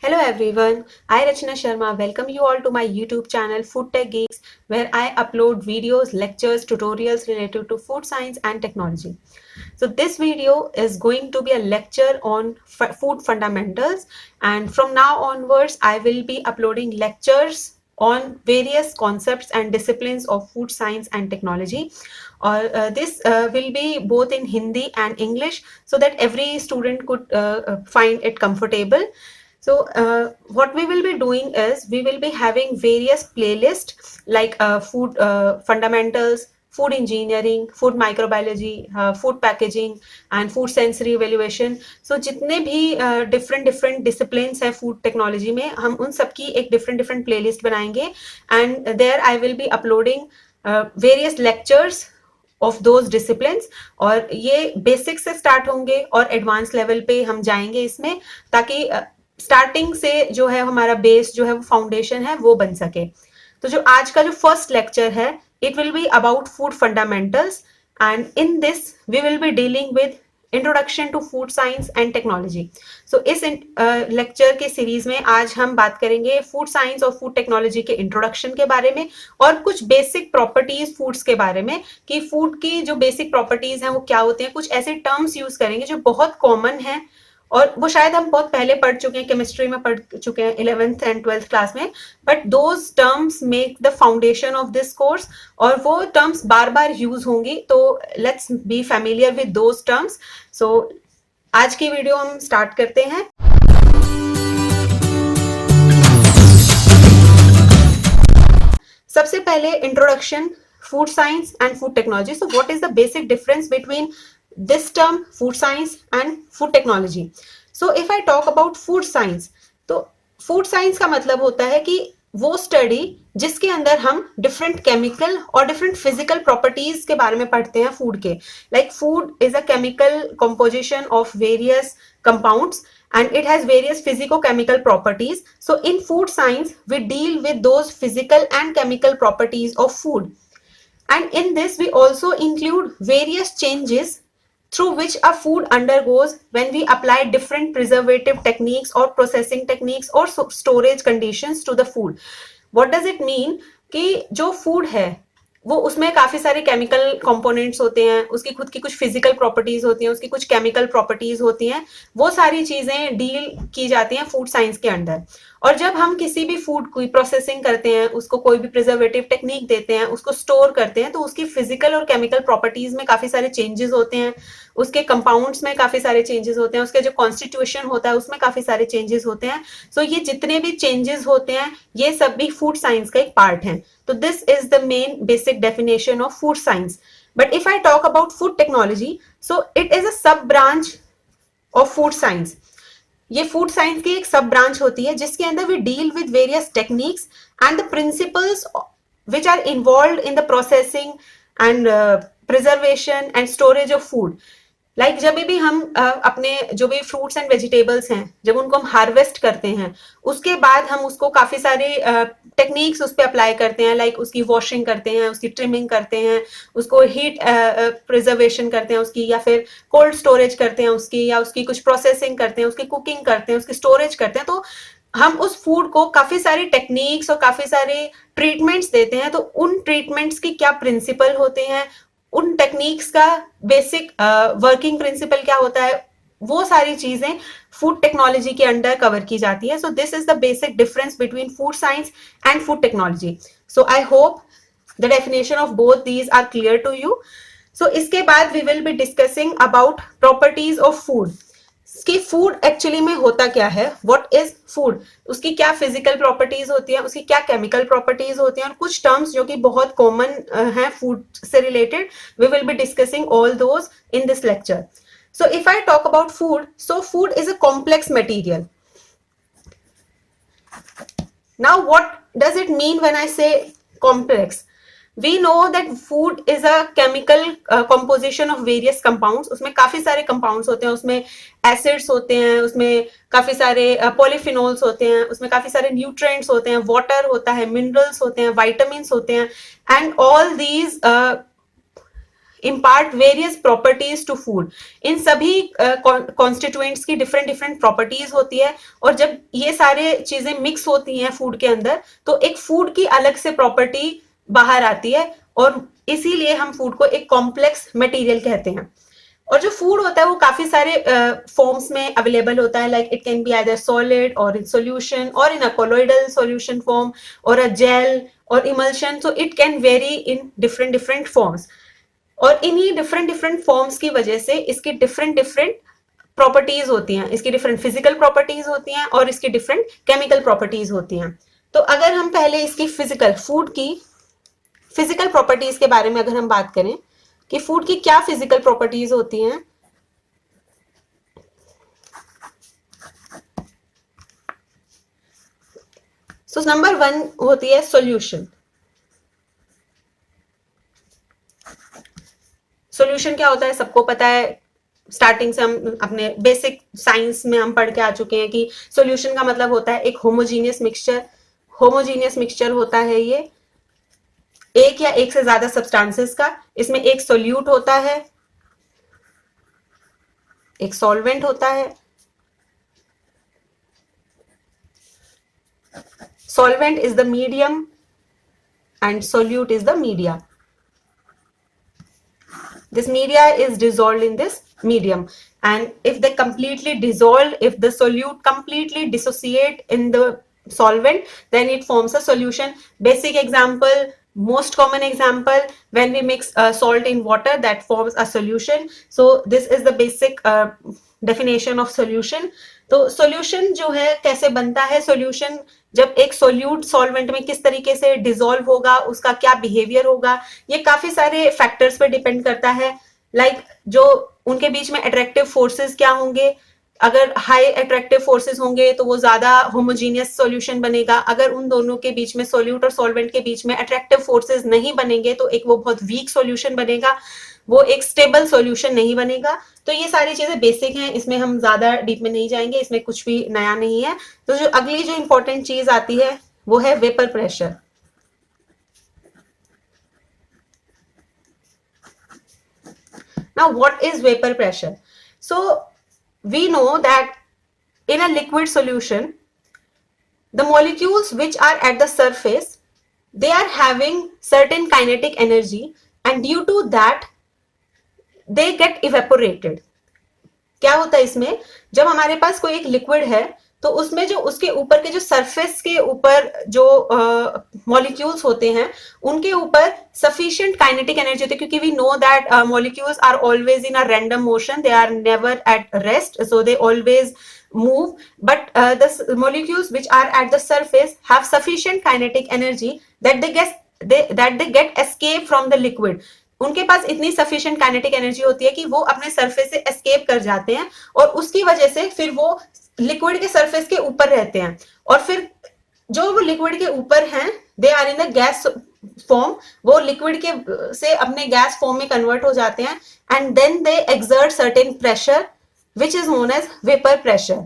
Hello everyone, I Rachna Sharma welcome you all to my YouTube channel Food Tech Geeks where I upload videos, lectures, tutorials related to food science and technology. So this video is going to be a lecture on food fundamentals, and from now onwards I will be uploading lectures on various concepts and disciplines of food science and technology. This will be both in Hindi and English so that every student could find it comfortable. So what we will be doing is we will be having various playlists like food fundamentals, food engineering, food microbiology, food packaging and food sensory evaluation. So जितने भी different disciplines है food technology में, हम उन सब की एक different playlist बनाएंगे, and there I will be uploading various lectures of those disciplines, और ये बेसिक से स्टार्ट होंगे और एडवांस लेवल पे हम जाएंगे इसमें, ताकि स्टार्टिंग से जो है हमारा बेस जो है वो फाउंडेशन है वो बन सके. तो जो आज का जो फर्स्ट लेक्चर है, it will be about food fundamentals, and in this we will be dealing with introduction to food science and technology. So इस लेक्चर के सीरीज में आज हम बात करेंगे फूड साइंस और फूड टेक्नोलॉजी के इंट्रोडक्शन के बारे में और कुछ बेसिक प्रॉपर्टीज फूड्स के बारे में, कि फूड की जो बेसिक प्रॉपर्टीज हैं वो क्या होते हैं. कुछ ऐसे टर्म्स यूज करेंगे जो बहुत कॉमन है और वो शायद हम बहुत पहले पढ़ चुके हैं, केमिस्ट्री में पढ़ चुके हैं 11th एंड 12th क्लास में, but those terms make the foundation of this course, और वो टर्म्स बार बार यूज होंगी. तो let's be familiar with those terms. So आज की वीडियो हम स्टार्ट करते हैं. सबसे पहले introduction, food science and food technology. So what is the basic difference between this term food science and food technology? So if I talk about food science, तो food science का मतलब होता है कि वो स्टडी जिसके अंदर हम डिफरेंट केमिकल और डिफरेंट फिजिकल प्रॉपर्टीज के बारे में पढ़ते हैं फूड के. Like food is a chemical composition of various compounds and it has various physicochemical properties. So in food science we deal with those physical and chemical properties of food, and in this we also include various changes through which a food undergoes when we apply different preservative techniques or processing techniques or storage conditions to the food. What does it mean? कि जो food है वो उसमें काफी सारे chemical components होते हैं, उसकी खुद की कुछ फिजिकल प्रॉपर्टीज होती हैं, उसकी कुछ केमिकल प्रॉपर्टीज होती हैं, वो सारी चीजें डील की जाती हैं फूड साइंस के अंडर. और जब हम किसी भी फूड की प्रोसेसिंग करते हैं, उसको कोई भी प्रिजर्वेटिव टेक्निक देते हैं, उसको स्टोर करते हैं, तो उसकी फिजिकल और केमिकल प्रॉपर्टीज में काफी सारे चेंजेस होते हैं, उसके कंपाउंड्स में काफी सारे चेंजेस होते हैं, उसके जो कॉन्स्टिट्यूशन होता है उसमें काफी सारे चेंजेस होते हैं. सो ये जितने भी चेंजेस होते हैं ये सब भी फूड साइंस का एक पार्ट है. तो this is the main basic definition of food science. But if I talk about food technology, so it is a sub branch of food science. ये फूड साइंस की एक सब ब्रांच होती है जिसके अंदर we deal with various techniques and the principles which are involved in the processing and preservation and storage of food. Like जब भी हम अपने जो भी फ्रूट्स एंड वेजिटेबल्स हैं, जब उनको हम हार्वेस्ट करते हैं, उसके बाद हम उसको काफी सारे टेक्निक्स उस पर अप्लाई करते हैं. लाइक उसकी वॉशिंग करते हैं, उसकी ट्रिमिंग करते हैं, उसको हीट प्रिजर्वेशन करते हैं उसकी, या फिर कोल्ड स्टोरेज करते हैं उसकी, या उसकी कुछ प्रोसेसिंग करते हैं, उसकी कुकिंग करते हैं, उसकी स्टोरेज करते हैं. तो हम उस फूड को काफी सारी टेक्निक्स और काफी सारे ट्रीटमेंट्स देते हैं. तो उन ट्रीटमेंट्स की क्या प्रिंसिपल होते हैं, उन टेक्निक्स का बेसिक वर्किंग प्रिंसिपल क्या होता है, वो सारी चीजें फूड टेक्नोलॉजी के अंडर कवर की जाती है. So this is the basic difference between food science and food technology. So I hope the definition of both these are clear to you. सो इसके बाद we will be discussing about properties of food, कि food actually में होता क्या है, what is food, उसकी क्या फिजिकल प्रॉपर्टीज होती है, उसकी क्या केमिकल प्रॉपर्टीज होती हैं, और कुछ टर्म्स जो कि बहुत कॉमन हैं फूड से related. We will be discussing all those in this lecture. So if I talk about food, so food is a complex material. Now what does it mean when I say complex? We know that food is a chemical composition of various compounds. उसमें काफी सारे compounds होते हैं, उसमें acids होते हैं, उसमें काफी सारे polyphenols होते हैं, उसमें काफी सारे nutrients होते हैं, water होता है, minerals होते हैं, vitamins होते हैं, and all these impart various properties to food. इन सभी कॉन्स्टिट्यूएंट्स की डिफरेंट डिफरेंट प्रॉपर्टीज होती है, और जब ये सारे चीजें मिक्स होती हैं फूड के अंदर तो एक फूड की अलग से प्रॉपर्टी बाहर आती है, और इसीलिए हम फूड को एक कॉम्प्लेक्स मटेरियल कहते हैं। और जो फूड होता है वो काफी सारे फॉर्म्स में अवेलेबल होता है, like it can be either solid और इन सॉल्यूशन और इन अ कोलोइडल सॉल्यूशन फॉर्म और अ जेल और emulsion, so it can very in different different forms. और इन्हीं डिफरेंट डिफरेंट फॉर्म्स की वजह से इसकी डिफरेंट डिफरेंट प्रॉपर्टीज होती हैं, इसकी डिफरेंट फिजिकल प्रॉपर्टीज होती हैं और इसकी डिफरेंट केमिकल प्रॉपर्टीज होती हैं। तो अगर हम पहले इसकी फिजिकल फूड की फिजिकल प्रॉपर्टीज के बारे में अगर हम बात करें कि फूड की क्या फिजिकल प्रॉपर्टीज होती हैं, सो नंबर 1 होती है सॉल्यूशन। सॉल्यूशन क्या होता है सबको पता है, स्टार्टिंग से हम अपने बेसिक साइंस में हम पढ़ के आ चुके हैं कि सॉल्यूशन का मतलब होता है एक होमोजीनियस मिक्सचर। होमोजीनियस मिक्सचर होता है ये एक या एक से ज्यादा सब्सटेंसेस का, इसमें एक सोल्यूट होता है, एक सॉल्वेंट होता है। Solvent is the medium and solute is the media. This media is dissolved in this medium, and if they completely dissolve, if the solute completely dissociate in the solvent, then it forms a solution. Basic example, most common example, when we mix salt in water, that forms a solution. So this is the basic definition of solution. तो solution जो है कैसे बनता है, solution जब एक solute solvent में किस तरीके से डिसॉल्व होगा, उसका क्या बिहेवियर होगा, ये काफी सारे फैक्टर्स पे डिपेंड करता है। लाइक जो उनके बीच में अट्रैक्टिव फोर्सेस क्या होंगे, अगर हाई अट्रैक्टिव फोर्सेस होंगे तो वो ज्यादा होमोजीनियस सॉल्यूशन बनेगा। अगर उन दोनों के बीच में सोल्यूट और सॉल्वेंट के बीच में अट्रैक्टिव फोर्सेस नहीं बनेंगे तो एक वो बहुत वीक सॉल्यूशन बनेगा, वो एक स्टेबल सॉल्यूशन नहीं बनेगा। तो ये सारी चीजें बेसिक हैं, इसमें हम ज्यादा डीप में नहीं जाएंगे, इसमें कुछ भी नया नहीं है। तो जो अगली जो इंपॉर्टेंट चीज आती है वो है vapour pressure. Now what is vapor pressure? So we know that in a liquid solution the molecules which are at the surface, they are having certain kinetic energy, and due to that they get evaporated. क्या होता है इसमें, जब हमारे पास कोई एक liquid है तो उसमें जो उसके ऊपर के जो सरफेस के ऊपर जो मॉलिक्यूल्स होते हैं उनके ऊपर सफिशिएंट काइनेटिक एनर्जी होती है, क्योंकि we know that molecules are always in a random motion, they are never at rest, so they always move, but the molecules which are at the surface have sufficient kinetic energy that they get escape from the liquid. उनके पास इतनी sufficient kinetic energy होती है कि वो अपने surface से escape कर जाते हैं, और उसकी वजह से फिर वो लिक्विड के सरफेस के ऊपर रहते हैं, और फिर जो वो लिक्विड के ऊपर हैं they are in the gas form, वो लिक्विड के से अपने गैस फॉर्म में कन्वर्ट हो जाते हैं, and then they exert certain pressure which is known as vapour pressure.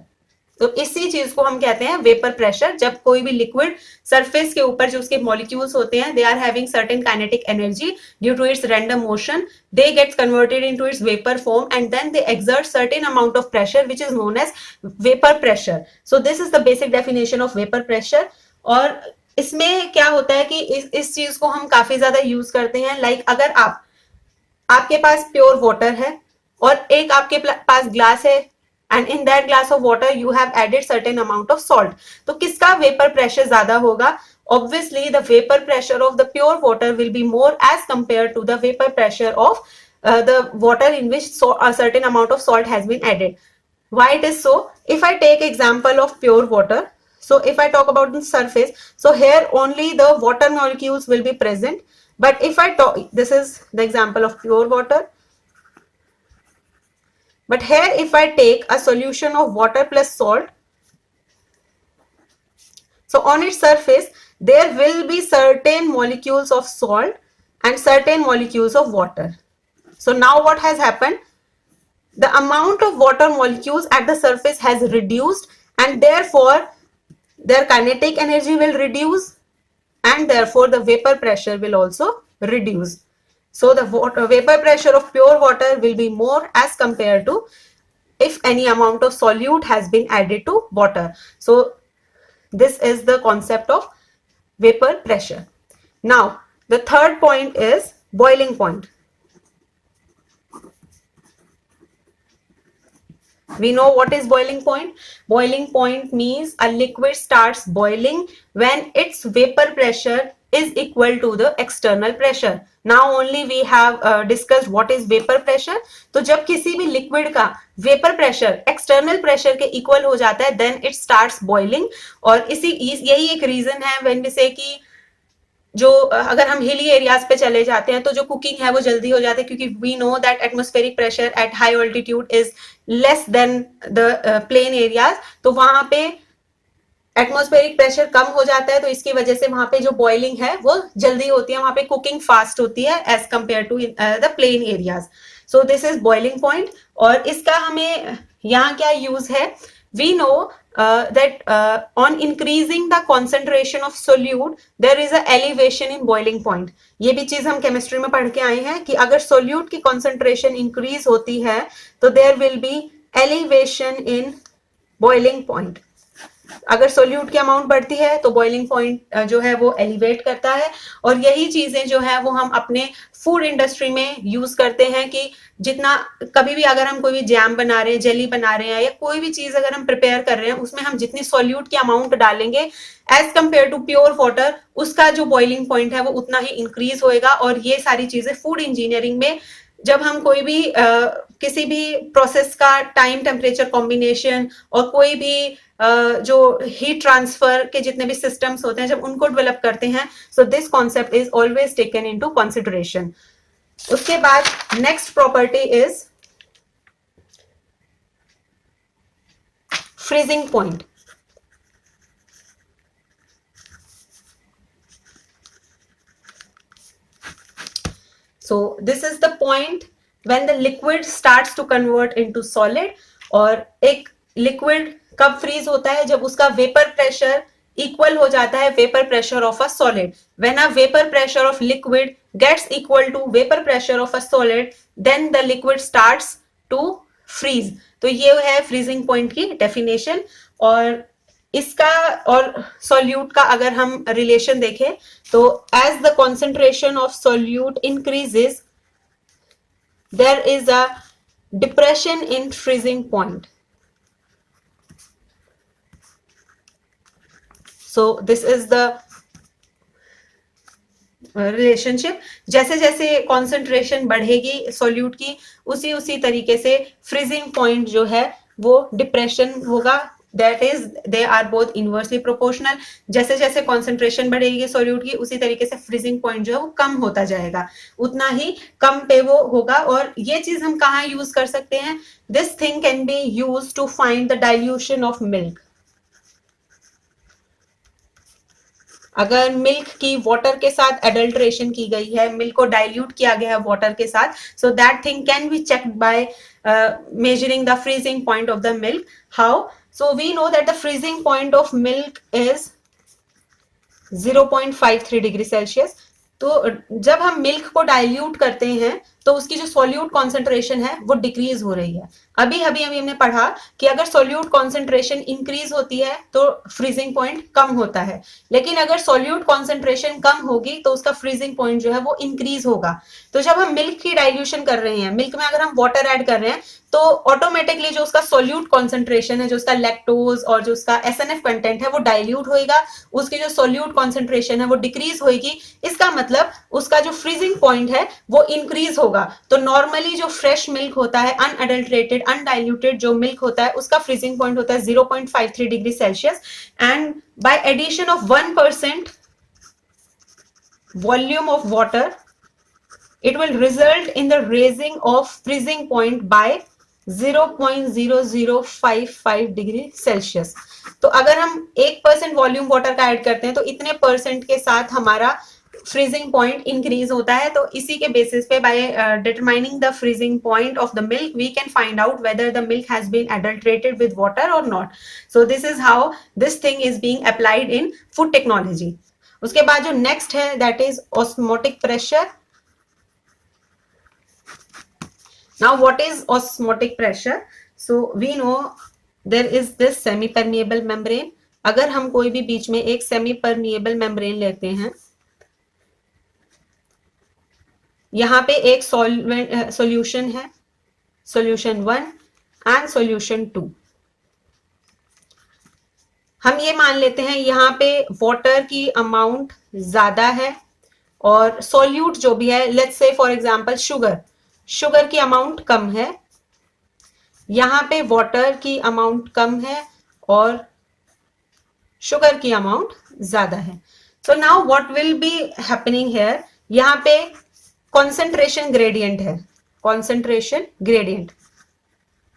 तो इसी चीज को हम कहते हैं वेपर प्रेशर। जब कोई भी लिक्विड सरफेस के ऊपर जो उसके मॉलिक्यूल्स होते हैं they are having certain kinetic energy due to its random motion, they gets converted into its vapour form and then they exert certain amount of pressure which is known as vapour pressure. So this is the basic definition of vapour pressure. और इसमें क्या होता है कि इस चीज को हम काफी ज्यादा यूज करते हैं। लाइक अगर आपके पास प्योर वाटर है और एक आपके पास ग्लास है, and in that glass of water you have added certain amount of salt, तो किसका vapor pressure ज्यादा होगा? Obviously the vapor pressure of the pure water will be more as compared to the vapor pressure of the water in which a certain amount of salt has been added. Why it is so? If I take example of pure water, so if I talk about the surface, so here only the water molecules will be present, but if I talk, this is the example of pure water. But here if I take a solution of water plus salt, so on its surface there will be certain molecules of salt and certain molecules of water. So now what has happened? The amount of water molecules at the surface has reduced, and therefore their kinetic energy will reduce, and therefore the vapor pressure will also reduce. So the vapor pressure of pure water will be more as compared to if any amount of solute has been added to water. So this is the concept of vapor pressure. Now the third point is boiling point. We know what is boiling point. Boiling point means a liquid starts boiling when its vapor pressure is equal to the external pressure. Now only we have discussed what is vapor pressure. तो जब किसी भी liquid का vapour pressure external pressure के equal हो जाता है then it starts boiling. और इसी यही एक रीजन है व्हेन वी से कि जो अगर हम हिली एरियाज पे चले जाते हैं तो जो कुकिंग है वो जल्दी हो जाती है क्योंकि we know that atmospheric pressure at high altitude is less than the plain areas. तो वहां पे एटमॉस्फेरिक प्रेशर कम हो जाता है तो इसकी वजह से वहां पे जो बॉइलिंग है वो जल्दी होती है, वहां पे कुकिंग फास्ट होती है as compare to the plain areas. So this is boiling point. और इसका हमें यहाँ क्या यूज है, we know that on increasing the concentration of solute there is a elevation in boiling point. ये भी चीज हम केमिस्ट्री में पढ़ के आए हैं कि अगर सोल्यूट की concentration इंक्रीज होती है तो there will be elevation in boiling point. अगर सोल्यूट की अमाउंट बढ़ती है तो बॉइलिंग पॉइंट जो है वो एलिवेट करता है. और यही चीजें जो है वो हम अपने फूड इंडस्ट्री में यूज करते हैं कि जितना कभी भी अगर हम कोई भी जैम बना रहे हैं, जेली बना रहे हैं या कोई भी चीज अगर हम प्रिपेयर कर रहे हैं उसमें हम जितनी सोल्यूट की अमाउंट डालेंगे as compare to pure water उसका जो बॉइलिंग पॉइंट है वो उतना ही इंक्रीज होएगा. और ये सारी चीजें फूड इंजीनियरिंग में जब हम कोई भी किसी भी प्रोसेस का टाइम टेम्परेचर कॉम्बिनेशन और कोई भी जो हीट ट्रांसफर के जितने भी सिस्टम्स होते हैं जब उनको डेवलप करते हैं so this concept is always taken into consideration. उसके बाद next property is freezing point. So this is the point when the liquid starts to convert into solid. और एक लिक्विड कब फ्रीज होता है, जब उसका वेपर प्रेशर इक्वल हो जाता है vapour pressure of a solid. When a vapour pressure of liquid gets equal to vapour pressure of a solid then the liquid starts to freeze. तो ये है फ्रीजिंग पॉइंट की डेफिनेशन. और इसका और सॉल्यूट का अगर हम रिलेशन देखें तो as the concentration of solute increases there is a depression in freezing point. So this is the relationship. जैसे जैसे कॉन्सेंट्रेशन बढ़ेगी सॉल्यूट की उसी तरीके से फ्रीजिंग पॉइंट जो है वो डिप्रेशन होगा. That is they are both inversely proportional. जैसे जैसे कॉन्सेंट्रेशन बढ़ेगी सॉल्यूट की उसी तरीके से फ्रीजिंग पॉइंट जो है वो कम होता जाएगा, उतना ही कम पे वो होगा. और ये चीज हम कहाँ यूज कर सकते हैं, this thing can be use to find the dilution of milk. अगर मिल्क की वाटर के साथ एडल्ट्रेशन की गई है, मिल्क को डाइल्यूट किया गया है वाटर के साथ, so that thing can be checked by measuring the freezing point of the milk. How? So we know that the freezing point of milk is 0.53 degree Celsius. तो जब हम मिल्क को डाइल्यूट करते हैं तो उसकी जो सॉल्यूट कॉन्सेंट्रेशन है वो डिक्रीज हो रही है. अभी हमने पढ़ा कि अगर सॉल्यूट कॉन्सेंट्रेशन इंक्रीज होती है तो फ्रीजिंग पॉइंट कम होता है, लेकिन अगर सॉल्यूट कॉन्सेंट्रेशन कम होगी तो उसका फ्रीजिंग पॉइंट जो है वो इंक्रीज होगा. तो जब हम मिल्क की डाइल्यूशन कर रहे हैं, मिल्क में अगर हम वाटर ऐड कर रहे हैं तो ऑटोमेटिकली जो उसका सॉल्यूट कॉन्सेंट्रेशन है, जो उसका लैक्टोज और जो उसका एसएनएफ कंटेंट है वो डाइल्यूट होएगा, उसकी जो सॉल्यूट कॉन्सेंट्रेशन है वो डिक्रीज होएगी. इसका मतलब उसका जो फ्रीजिंग पॉइंट है वो इंक्रीज होगा. तो नॉर्मली जो फ्रेश मिल्क होता है, अनएडल्ट्रेटेड अनडाइल्यूटेड जो मिल्क होता है उसका फ्रीजिंग पॉइंट होता है 0.53 degree Celsius. And by addition of 1% volume of water it will result in the raising of freezing point by 0.0055 degree Celsius. तो अगर हम 1% वॉल्यूम वाटर का ऐड करते हैं तो इतने परसेंट के साथ हमारा फ्रीजिंग पॉइंट इंक्रीज होता है. तो इसी के बेसिस पे by determining the freezing point of the milk we can find out whether the milk has been adulterated with water और not. So this is how this thing is being applied in food technology. उसके बाद जो next है that is osmotic pressure. Now what is osmotic pressure? So we know there is this semi permeable membrane. अगर हम कोई भी बीच में एक सेमी परमिएबल मेम्ब्रेन लेते हैं, यहाँ पे एक सॉल्यूशन है, सॉल्यूशन 1 एंड सॉल्यूशन 2. हम ये मान लेते हैं यहाँ पे वाटर की अमाउंट ज्यादा है और सॉल्यूट जो भी है, let's say for example sugar की अमाउंट कम है. यहाँ पे वाटर की अमाउंट कम है और शुगर की अमाउंट ज्यादा है. So now what will be happening here, यहाँ पे कॉन्सेंट्रेशन ग्रेडियंट है, concentration gradient.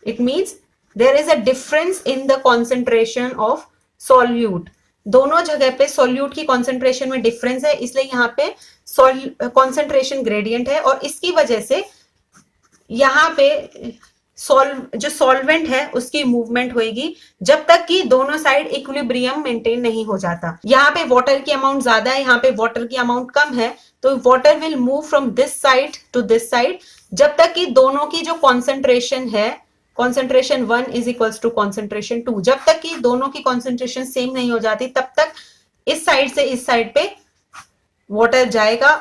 It means there is a difference in the concentration of solute. दोनों जगह पे सॉल्यूट की कॉन्सेंट्रेशन में डिफरेंस है, इसलिए यहाँ पे कॉन्सेंट्रेशन ग्रेडियंट है और इसकी वजह से यहाँ पे जो सॉल्वेंट है उसकी मूवमेंट होगी जब तक कि दोनों साइड इक्विलिब्रियम मेंटेन नहीं हो जाता. यहाँ पे वाटर की अमाउंट ज्यादा है, यहाँ पे वाटर की अमाउंट कम है, तो water will move from this side to this side जब तक कि दोनों की जो कॉन्सेंट्रेशन है, concentration 1 is equals to concentration 2, जब तक कि दोनों की कॉन्सेंट्रेशन सेम नहीं हो जाती तब तक इस साइड से इस साइड पे वाटर जाएगा.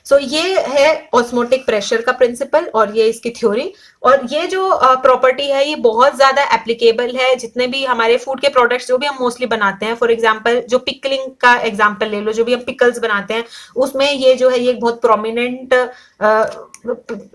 सो ये है ऑस्मोटिक प्रेशर का प्रिंसिपल और ये इसकी थ्योरी. और ये जो प्रॉपर्टी है ये बहुत ज्यादा एप्लीकेबल है जितने भी हमारे फूड के प्रोडक्ट्स जो भी हम मोस्टली बनाते हैं. फॉर एग्जांपल जो पिकलिंग का एग्जांपल ले लो, जो भी हम पिकल्स बनाते हैं उसमें ये जो है ये बहुत प्रोमिनेंट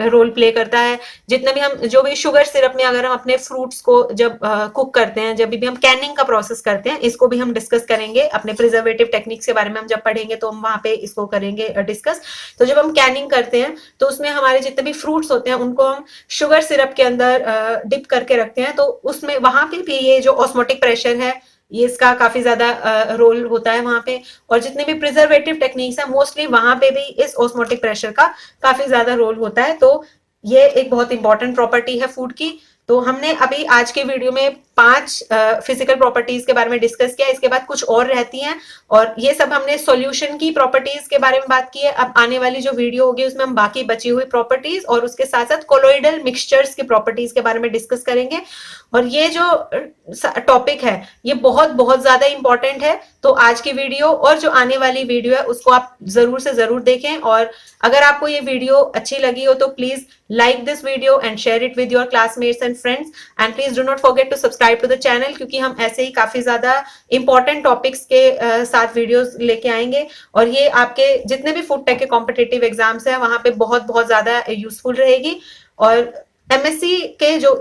रोल प्ले करता है. जितने भी हम जो भी शुगर सिरप में अगर हम अपने फ्रूट्स को जब कुक करते हैं, जब भी हम कैनिंग का प्रोसेस करते हैं, इसको भी हम डिस्कस करेंगे अपने प्रिजर्वेटिव टेक्निक्स के बारे में हम जब पढ़ेंगे तो हम वहां पे इसको करेंगे डिस्कस. तो जब हम कैनिंग करते हैं तो उसमें हमारे जितने भी फ्रूट्स होते हैं उनको हम शुगर सिरप के अंदर डिप करके रखते हैं, तो उसमें वहां पे भी ये जो ऑस्मोटिक प्रेशर है ये इसका काफी ज्यादा रोल होता है वहां पे. और जितने भी प्रिजर्वेटिव टेक्निक्स है मोस्टली वहां पे भी इस ऑस्मोटिक प्रेशर का काफी ज्यादा रोल होता है. तो ये एक बहुत इंपॉर्टेंट प्रॉपर्टी है फूड की. तो हमने अभी आज के वीडियो में 5 फिजिकल प्रॉपर्टीज के बारे में डिस्कस किया, इसके बाद कुछ और रहती हैं और ये सब हमने सॉल्यूशन की प्रॉपर्टीज के बारे में बात की है. अब आने वाली जो वीडियो होगी उसमें हम बाकी बची हुई प्रॉपर्टीज और उसके साथ साथ कोलोइडल मिक्सचर्स की प्रॉपर्टीज के बारे में डिस्कस करेंगे. और ये जो टॉपिक है ये बहुत बहुत ज्यादा इंपॉर्टेंट है. तो आज की वीडियो और जो आने वाली वीडियो है उसको आप जरूर से जरूर देखें. और अगर आपको ये वीडियो अच्छी लगी हो तो please like this video and share it with your classmates and friends, and please do not forget to subscribe to the channel क्योंकि हम ऐसे ही काफी ज्यादा important topics के साथ वीडियोस लेके आएंगे और ये आपके जितने भी फूड टेक के कॉम्पिटिटिव एग्जाम्स हैं वहां पे बहुत बहुत ज्यादा यूजफुल रहेगी. और एमएससी के जो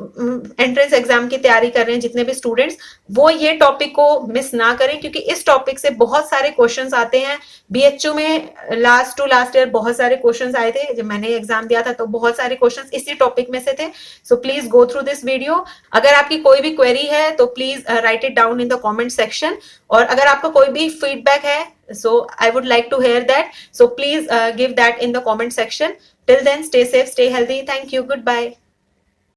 एंट्रेंस एग्जाम की तैयारी कर रहे हैं जितने भी स्टूडेंट्स, वो ये टॉपिक को मिस ना करें क्योंकि इस टॉपिक से बहुत सारे क्वेश्चंस आते हैं. बीएचयू में लास्ट ईयर बहुत सारे क्वेश्चंस आए थे, जब मैंने एग्जाम दिया था तो बहुत सारे क्वेश्चंस इसी टॉपिक में से थे. So please go through this video. अगर आपकी कोई भी क्वेरी है तो please right it down in the comment section. और अगर आपको कोई भी फीडबैक है so I would like to hear that, so please give that in the comment section. Till then, stay safe, stay healthy. Thank you, goodbye.